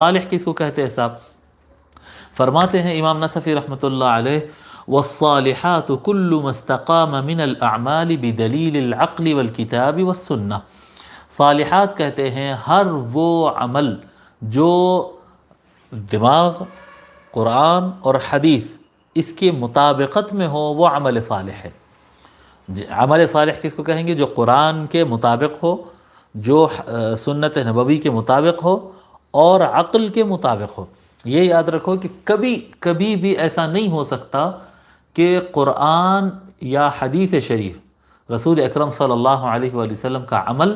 صالح کس کو کہتے ہیں صاحب؟ فرماتے ہیں امام نصفی رحمۃ اللہ علیہ: والصالحات كل ما استقام من الاعمال بدلیل العقل والکتاب والسنہ۔ صالحات کہتے ہیں ہر وہ عمل جو دماغ، قرآن اور حدیث اس کے مطابقت میں ہو، وہ عمل صالح ہے۔ عمل صالح کس کو کہیں گے؟ جو قرآن کے مطابق ہو، جو سنت نبوی کے مطابق ہو اور عقل کے مطابق ہو۔ یہ یاد رکھو کہ کبھی بھی ایسا نہیں ہو سکتا کہ قرآن یا حدیث شریف، رسول اکرم صلی اللہ علیہ وآلہ وسلم کا عمل،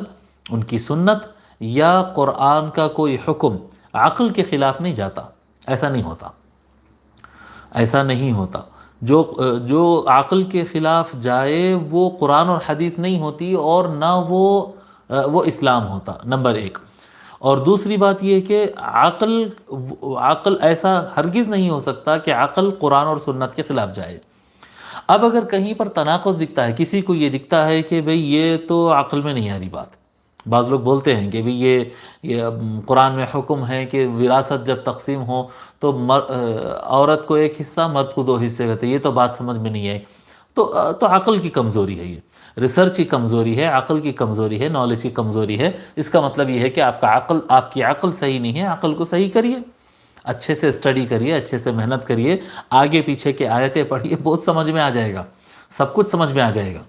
ان کی سنت یا قرآن کا کوئی حکم عقل کے خلاف نہیں جاتا۔ ایسا نہیں ہوتا، ایسا نہیں ہوتا۔ جو عقل کے خلاف جائے وہ قرآن اور حدیث نہیں ہوتی، اور نہ وہ اسلام ہوتا، نمبر ایک۔ اور دوسری بات یہ کہ عقل ایسا ہرگز نہیں ہو سکتا کہ عقل قرآن اور سنت کے خلاف جائے۔ اب اگر کہیں پر تناقض دکھتا ہے، کسی کو یہ دکھتا ہے کہ بھئی یہ تو عقل میں نہیں آ رہی بات، بعض لوگ بولتے ہیں کہ بھئی یہ قرآن میں حکم ہے کہ وراثت جب تقسیم ہو تو عورت کو ایک حصہ، مرد کو 2 حصے رہتے، یہ تو بات سمجھ میں نہیں آئی، تو عقل کی کمزوری ہے، یہ ریسرچ کی کمزوری ہے، عقل کی کمزوری ہے، نالج کی کمزوری ہے۔ اس کا مطلب یہ ہے کہ آپ کی عقل صحیح نہیں ہے۔ عقل کو صحیح کریے، اچھے سے اسٹڈی کریے، اچھے سے محنت کریے، آگے پیچھے کے آیتیں پڑھیے، بہت سمجھ میں آ جائے گا، سب کچھ سمجھ میں آ جائے گا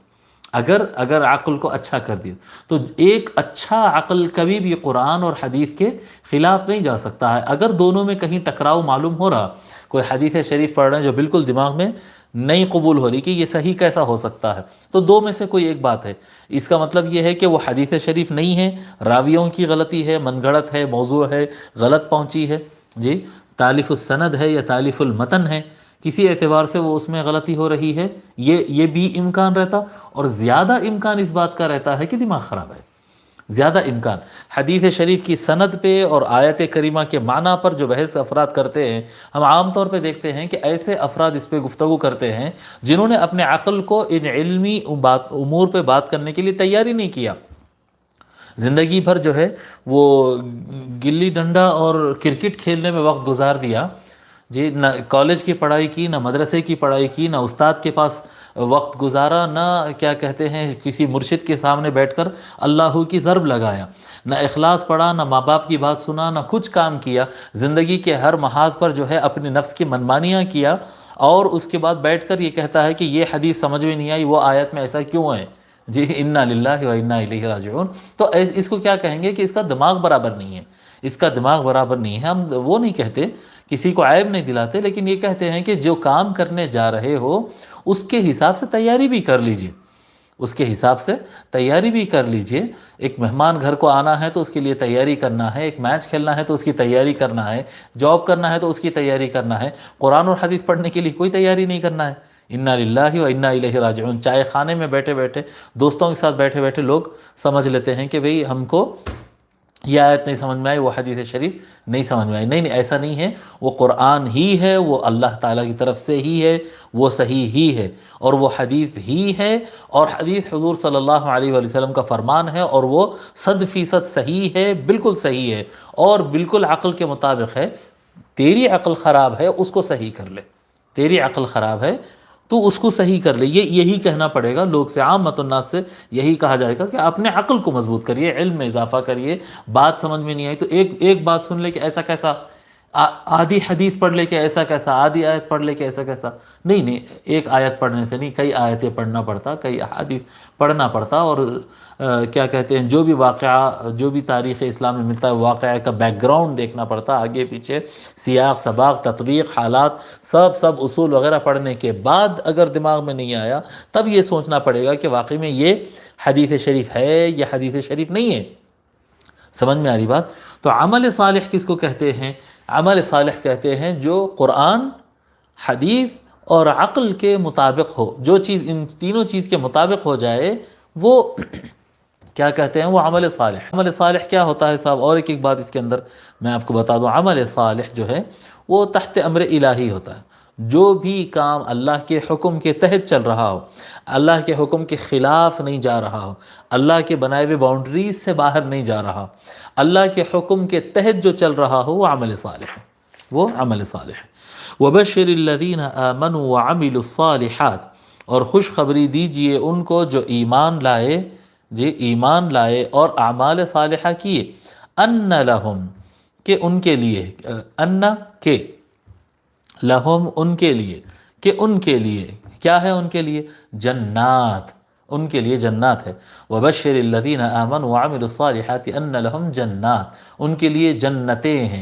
اگر عقل کو اچھا کر دیا تو۔ ایک اچھا عقل کبھی بھی قرآن اور حدیث کے خلاف نہیں جا سکتا ہے۔ اگر دونوں میں کہیں ٹکراؤ معلوم ہو رہا، کوئی حدیث شریف پڑھ رہے ہیں جو بالکل دماغ میں نہیں قبول ہو رہی کہ یہ صحیح کیسا ہو سکتا ہے، تو 2 میں سے کوئی ایک بات ہے، اس کا مطلب یہ ہے کہ وہ حدیث شریف نہیں ہے، راویوں کی غلطی ہے، من گھڑت ہے، موضوع ہے، غلط پہنچی ہے، جی تالیف السند ہے یا تالیف المتن ہے، کسی اعتبار سے وہ اس میں غلطی ہو رہی ہے، یہ بھی امکان رہتا۔ اور زیادہ امکان اس بات کا رہتا ہے کہ دماغ خراب ہے، زیادہ امکان۔ حدیث شریف کی سند پہ اور آیت کریمہ کے معنی پر جو بحث افراد کرتے ہیں، ہم عام طور پہ دیکھتے ہیں کہ ایسے افراد اس پہ گفتگو کرتے ہیں جنہوں نے اپنے عقل کو ان علمی امور پہ بات کرنے کے لیے تیاری نہیں کیا۔ زندگی بھر جو ہے وہ گلی ڈنڈا اور کرکٹ کھیلنے میں وقت گزار دیا، جی نہ کالج کی پڑھائی کی، نہ مدرسے کی پڑھائی کی، نہ استاد کے پاس وقت گزارا، نہ کیا کہتے ہیں کسی مرشد کے سامنے بیٹھ کر اللہ کی ضرب لگایا، نہ اخلاص پڑھا، نہ ماں باپ کی بات سنا، نہ کچھ کام کیا۔ زندگی کے ہر محاذ پر جو ہے اپنے نفس کی منمانیاں کیا، اور اس کے بعد بیٹھ کر یہ کہتا ہے کہ یہ حدیث سمجھ میں نہیں آئی، وہ آیت میں ایسا کیوں ہے، جی انا للہ و انا الیہ راجعون۔ تو اس کو کیا کہیں گے کہ اس کا دماغ برابر نہیں ہے، اس کا دماغ برابر نہیں ہے۔ ہم وہ نہیں کہتے، کسی کو عیب نہیں دلاتے، لیکن یہ کہتے ہیں کہ جو کام کرنے جا رہے ہو اس کے حساب سے تیاری بھی کر لیجئے، اس کے حساب سے تیاری بھی کر لیجئے۔ ایک مہمان گھر کو آنا ہے تو اس کے لیے تیاری کرنا ہے، ایک میچ کھیلنا ہے تو اس کی تیاری کرنا ہے، جاب کرنا ہے تو اس کی تیاری کرنا ہے۔ قرآن اور حدیث پڑھنے کے لیے کوئی تیاری نہیں کرنا ہے۔ انا للہ و انا الیہ راجعون۔ چائے خانے میں بیٹھے بیٹھے، دوستوں کے ساتھ بیٹھے بیٹھے لوگ سمجھ لیتے ہیں کہ بھئی ہم کو یہ آیت نہیں سمجھ میں آئی، وہ حدیث شریف نہیں سمجھ میں آئی۔ نہیں، ایسا نہیں ہے، وہ قرآن ہی ہے، وہ اللہ تعالیٰ کی طرف سے ہی ہے، وہ صحیح ہی ہے، اور وہ حدیث ہی ہے، اور حدیث حضور صلی اللہ علیہ وآلہ وسلم کا فرمان ہے، اور وہ 100% صحیح ہے، بالکل صحیح ہے، اور بالکل عقل کے مطابق ہے۔ تیری عقل خراب ہے، اس کو صحیح کر لے، تیری عقل خراب ہے تو اس کو صحیح کر لے۔ یہی کہنا پڑے گا لوگ سے، عامت الناس سے یہی کہا جائے گا کہ اپنے عقل کو مضبوط کریے، علم میں اضافہ کریے۔ بات سمجھ میں نہیں آئی تو ایک بات سن لے کہ ایسا کیسا، آدھی حدیث پڑھ لے کہ ایسا کیسا، آدھی آیت پڑھ لے کہ ایسا کیسا۔ نہیں، ایک آیت پڑھنے سے نہیں، کئی آیتیں پڑھنا پڑتا، کئی احادیث پڑھنا پڑتا، اور کیا کہتے ہیں جو بھی واقعہ، جو بھی تاریخ اسلام میں ملتا ہے، واقعہ کا بیک گراؤنڈ دیکھنا پڑتا، آگے پیچھے سیاق سباق تطبیق حالات سب اصول وغیرہ پڑھنے کے بعد اگر دماغ میں نہیں آیا تب یہ سوچنا پڑے گا کہ واقعی میں یہ حدیث شریف ہے یا حدیث شریف نہیں ہے۔ سمجھ میں آ رہی بات؟ تو عمل صالح کس کو کہتے ہیں؟ عمل صالح کہتے ہیں جو قرآن، حدیث اور عقل کے مطابق ہو، جو چیز ان تینوں چیز کے مطابق ہو جائے وہ کیا کہتے ہیں؟ وہ عمل صالح۔ عمل صالح کیا ہوتا ہے صاحب؟ اور ایک بات اس کے اندر میں آپ کو بتا دوں، عمل صالح جو ہے وہ تحت امر الہی ہوتا ہے، جو بھی کام اللہ کے حکم کے تحت چل رہا ہو، اللہ کے حکم کے خلاف نہیں جا رہا ہو، اللہ کے بنائے ہوئے باؤنڈریز سے باہر نہیں جا رہا، اللہ کے حکم کے تحت جو چل رہا ہو، وہ عمل صالح ہے، وہ عمل صالح ہے۔ وَبَشِّرِ الَّذِينَ آمَنُوا وَعَمِلُوا الصَّالِحَاتِ، اور خوشخبری دیجئے ان کو جو ایمان لائے اور اعمال صالحہ کیے، ان لہم، کہ ان کے لیے، ان کہ لہم ان کے لیے، کہ ان کے لیے کیا ہے، ان کے لیے جنات، ان کے لیے جنات ہے۔ وَبَشِّرِ الَّذِينَ آمَنُوا وَعَمِلُوا الصَّالِحَاتِ أَنَّ لَهُمْ جنات، ان کے لیے جنتیں ہیں۔